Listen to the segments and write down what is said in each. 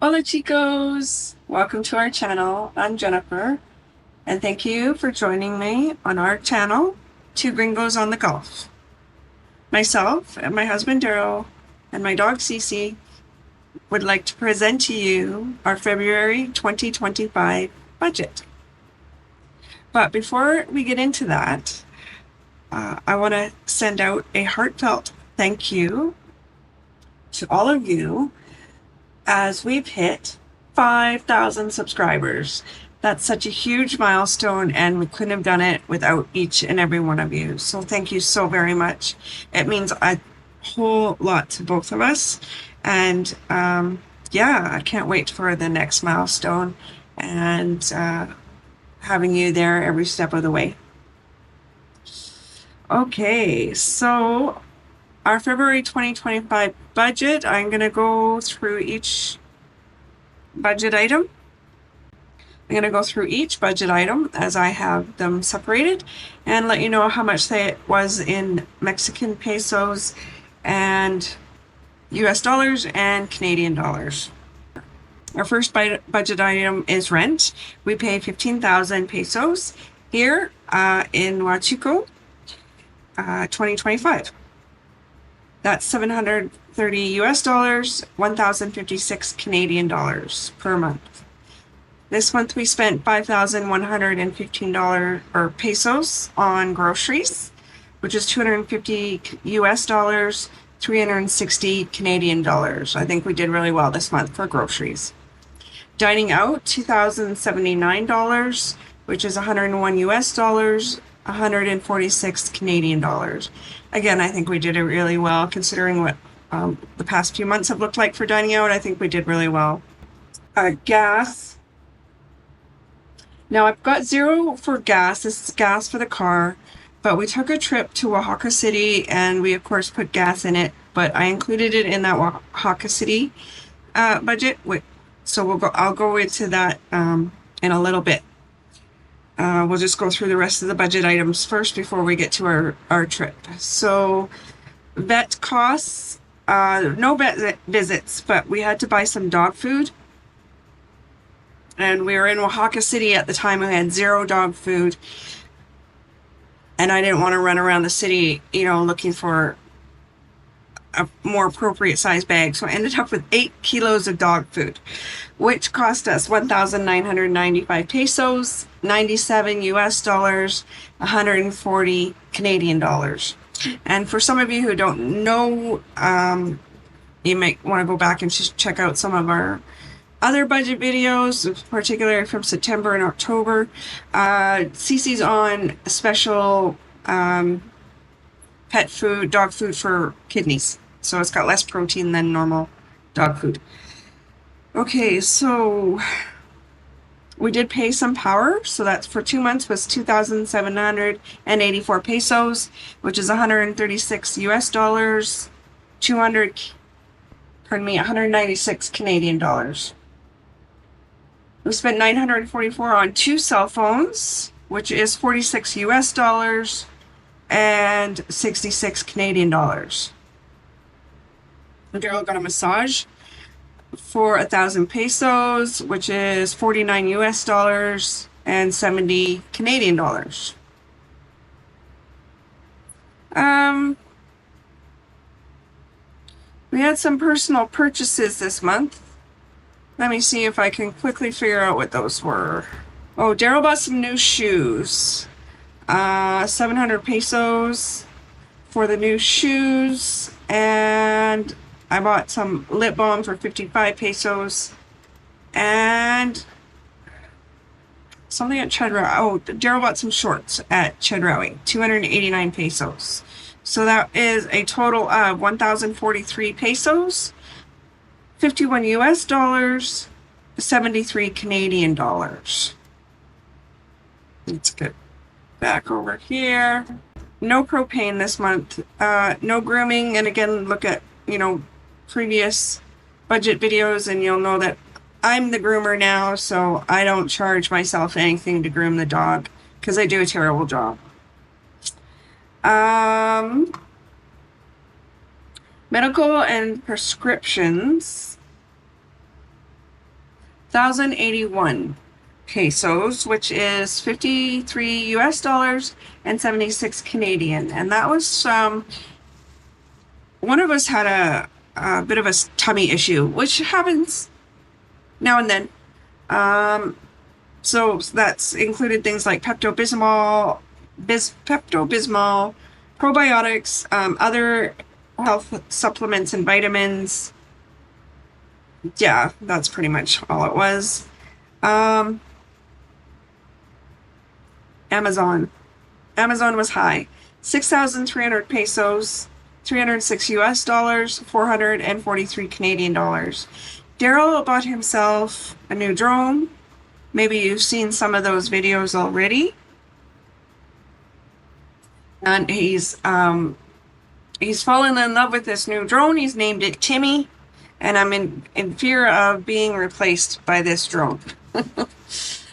Hola chicos! Welcome to our channel. I'm Jennifer, and thank you for joining me on our channel, Two Gringos on the Gulf. Myself and my husband Daryl and my dog Cece would like to present to you our February 2025 budget. But before we get into that, I want to send out a heartfelt thank you to all of you as we've hit 5,000 subscribers. That's such a huge milestone, and we couldn't have done it without each and every one of you. So thank you so very much. It means a whole lot to both of us. And yeah, I can't wait for the next milestone and having you there every step of the way. Okay, so our February 2025 budget, I'm going to go through each budget item. I'm going to go through each budget item as I have them separated and let you know how much it was in Mexican pesos and US dollars and Canadian dollars. Our first budget item is rent. We pay 15,000 pesos here in Huatulco, 2025. That's 730 US dollars, 1,056 Canadian dollars per month. This month we spent $5,115 or pesos on groceries, which is 250 US dollars, 360 Canadian dollars. I think we did really well this month for groceries. Dining out, $2,079, which is 101 US dollars, 146 Canadian dollars. Again, I think we did it really well considering what the past few months have looked like for dining out. I think we did really well. Gas. Now I've got zero for gas. This is gas for the car, but we took a trip to Oaxaca City and we of course put gas in it, but I included it in that Oaxaca City budget. So I'll go into that in a little bit. We'll just go through the rest of the budget items first before we get to our trip. So vet costs, no vet visits, but we had to buy some dog food. And we were in Oaxaca City at the time. We had zero dog food. And I didn't want to run around the city, looking for a more appropriate size bag. So I ended up with 8 kilos of dog food, which cost us 1,995 pesos, 97 US dollars, 140 Canadian dollars. And for some of you who don't know, you might want to go back and just check out some of our other budget videos, particularly from September and October. Cece's on a special pet food, dog food for kidneys. So it's got less protein than normal dog food. Okay, so we did pay some power. So that's for 2 months was 2,784 pesos, which is 136 US dollars, 196 Canadian dollars. We spent 944 on 2 cell phones, which is 46 US dollars and 66 Canadian dollars. Daryl got a massage for 1,000 pesos, which is 49 US dollars and 70 Canadian dollars. We had some personal purchases this month. Let me see if I can quickly figure out what those were. Oh, Daryl bought some new shoes. 700 pesos for the new shoes. And I bought some lip balm for 55 pesos. And something at Chedraui. Oh, Daryl bought some shorts at Chedraui. 289 pesos. So that is a total of 1,043 pesos. 51 US dollars, 73 Canadian dollars. Let's get back over here. No propane this month. No grooming. And again, look at, previous budget videos and you'll know that I'm the groomer now, so I don't charge myself anything to groom the dog because I do a terrible job. Medical and prescriptions. 1,081 pesos, which is 53 US dollars and 76 Canadian. And that was one of us had a bit of a tummy issue, which happens now and then. So that's included things like Pepto-Bismol, probiotics, other health supplements and vitamins. Yeah, that's pretty much all it was. Amazon was high. 6,300 pesos, 306 US dollars, 443 Canadian dollars. Daryl bought himself a new drone. Maybe you've seen some of those videos already. And he's fallen in love with this new drone. He's named it Timmy. And I'm in fear of being replaced by this drone.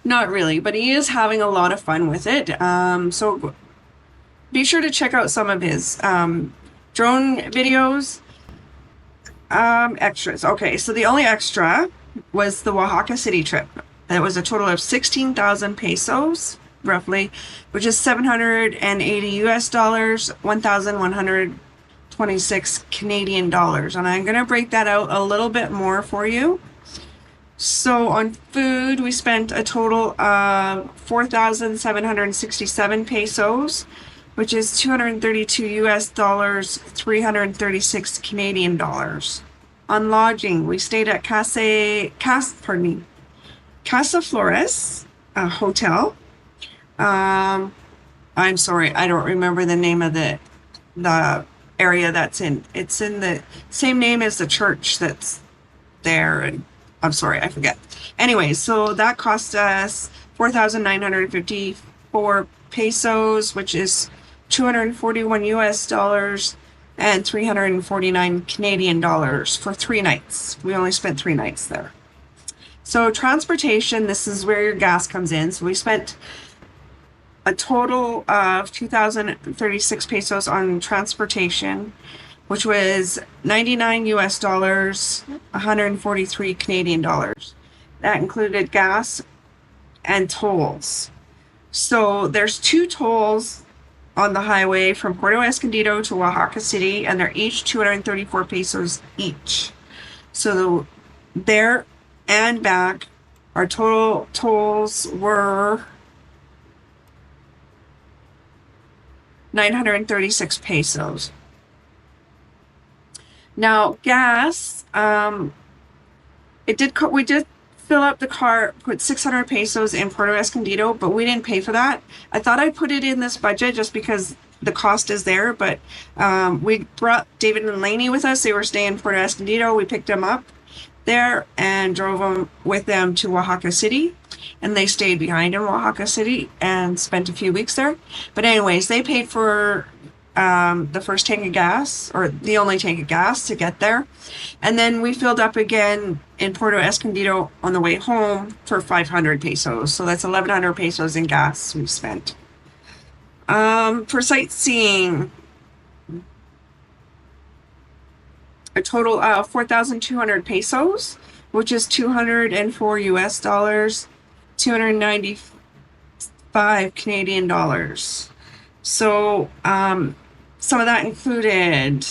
Not really, but he is having a lot of fun with it. So be sure to check out some of his drone videos. Extras. Okay, so the only extra was the Oaxaca City trip. That was a total of 16,000 pesos, roughly, which is 780 US dollars, 1,126 Canadian dollars. And I'm going to break that out a little bit more for you. So on food, we spent a total of 4,767 pesos, which is 232 US dollars, 336 Canadian dollars. On lodging, we stayed at Casa Flores hotel. I'm sorry, I don't remember the name of the area that's in. It's in the same name as the church that's there, and I'm sorry, I forget. Anyway, so that cost us 4,954 pesos, which is 241 US dollars and 349 Canadian dollars for 3 nights. We only spent 3 nights there. So transportation, this is where your gas comes in. So we spent a total of 2,036 pesos on transportation, which was 99 US dollars, 143 Canadian dollars. That included gas and tolls. So there's 2 tolls on the highway from Puerto Escondido to Oaxaca City, and they're each 234 pesos each. So there and back, our total tolls were 936 pesos. Now, gas, we did fill up the car, put 600 pesos in Puerto Escondido, but we didn't pay for that. I thought I'd put it in this budget just because the cost is there, but we brought David and Lainey with us. They were staying in Puerto Escondido. We picked them up there and drove them with them to Oaxaca City, and they stayed behind in Oaxaca City and spent a few weeks there. But anyways, they paid for the first tank of gas, or the only tank of gas to get there, and then we filled up again in Puerto Escondido on the way home for 500 pesos. So that's 1,100 pesos in gas we spent. For sightseeing, a total of 4,200 pesos, which is 204 US dollars, 295 Canadian dollars. So some of that included,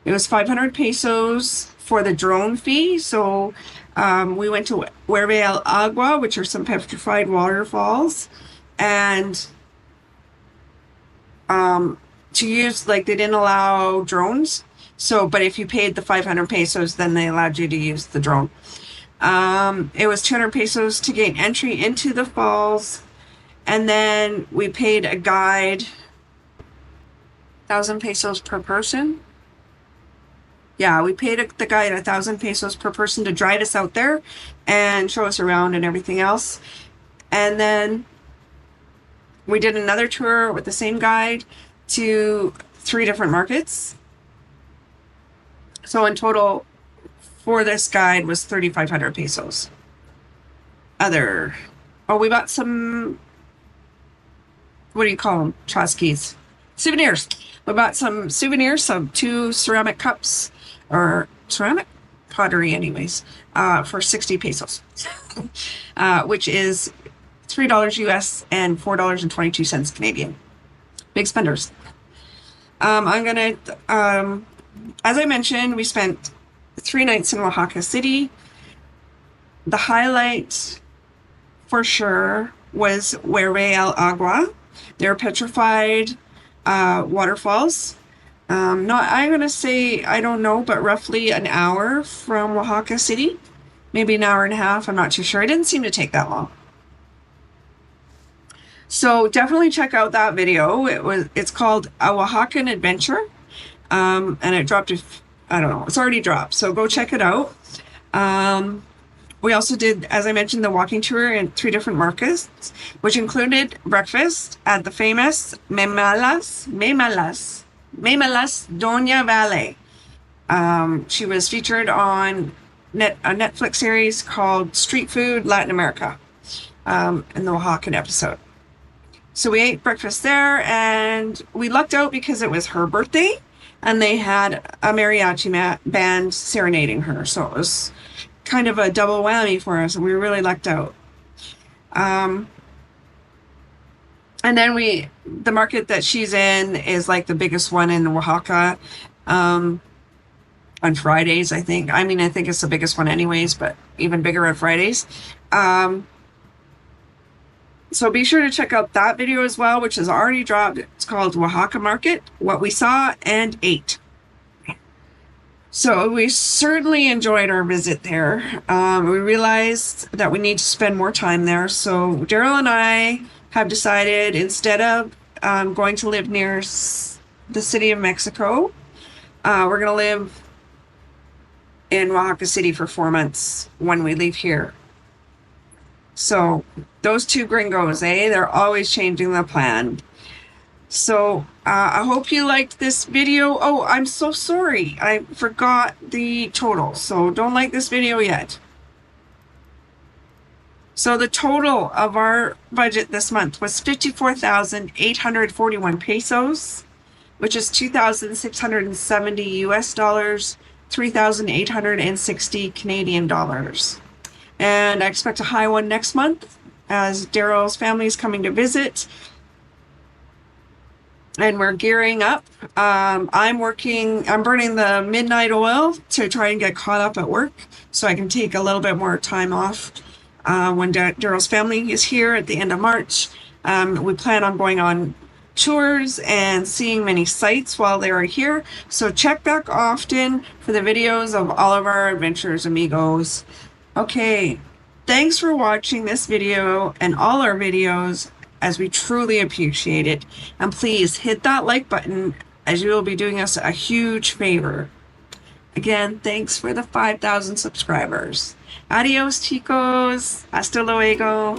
it was 500 pesos for the drone fee. So we went to Hierve Agua, which are some petrified waterfalls, and to use, like, they didn't allow drones. So, but if you paid the 500 pesos, then they allowed you to use the drone. It was 200 pesos to gain entry into the falls. And then we paid a guide 1,000 pesos per person. Yeah, we paid the guide 1,000 pesos per person to drive us out there and show us around and everything else. And then we did another tour with the same guide to 3 different markets. So in total for this guide was 3,500 pesos. We bought some, what do you call them? Chasquis. Souvenirs. We bought some souvenirs, some 2 ceramic cups, or ceramic pottery anyways, for 60 pesos, which is $3 US and $4.22 Canadian. Big spenders. I'm gonna, as I mentioned, we spent 3 nights in Oaxaca City. The highlight for sure was Hierve el Agua. They're petrified waterfalls. I'm gonna say, I don't know, but roughly an hour from Oaxaca City, maybe an hour and a half. I'm not too sure. It didn't seem to take that long. So definitely check out that video. It's called A Oaxacan Adventure, and it dropped. I don't know. It's already dropped. So go check it out. We also did, as I mentioned, the walking tour in 3 different markets, which included breakfast at the famous Memalas Doña Valle. She was featured on a Netflix series called Street Food Latin America, in the Oaxacan episode. So we ate breakfast there, and we lucked out because it was her birthday, and they had a mariachi band serenading her. So it was kind of a double whammy for us, and we really lucked out. And then the market that she's in is like the biggest one in Oaxaca, on Fridays, I think. I mean, I think it's the biggest one anyways, but even bigger on Fridays. So be sure to check out that video as well, which has already dropped. It's called Oaxaca Market, What We Saw and Ate. So we certainly enjoyed our visit there. We realized that we need to spend more time there. So Daryl and I have decided, instead of going to live near the city of Mexico, we're going to live in Oaxaca City for 4 months when we leave here. So those 2 gringos, they're always changing the plan. So I hope you liked this video. Oh, I'm so sorry. I forgot the total. So don't like this video yet. So the total of our budget this month was 54,841 pesos, which is 2,670 US dollars, 3,860 Canadian dollars. And I expect a high one next month as Daryl's family is coming to visit. And we're gearing up. I'm burning the midnight oil to try and get caught up at work so I can take a little bit more time off when Daryl's family is here at the end of March. We plan on going on tours and seeing many sites while they are here. So check back often for the videos of all of our adventures, amigos. Okay, thanks for watching this video and all our videos, as we truly appreciate it. And please hit that like button, as you will be doing us a huge favor. Again, thanks for the 5,000 subscribers. Adios, chicos. Hasta luego.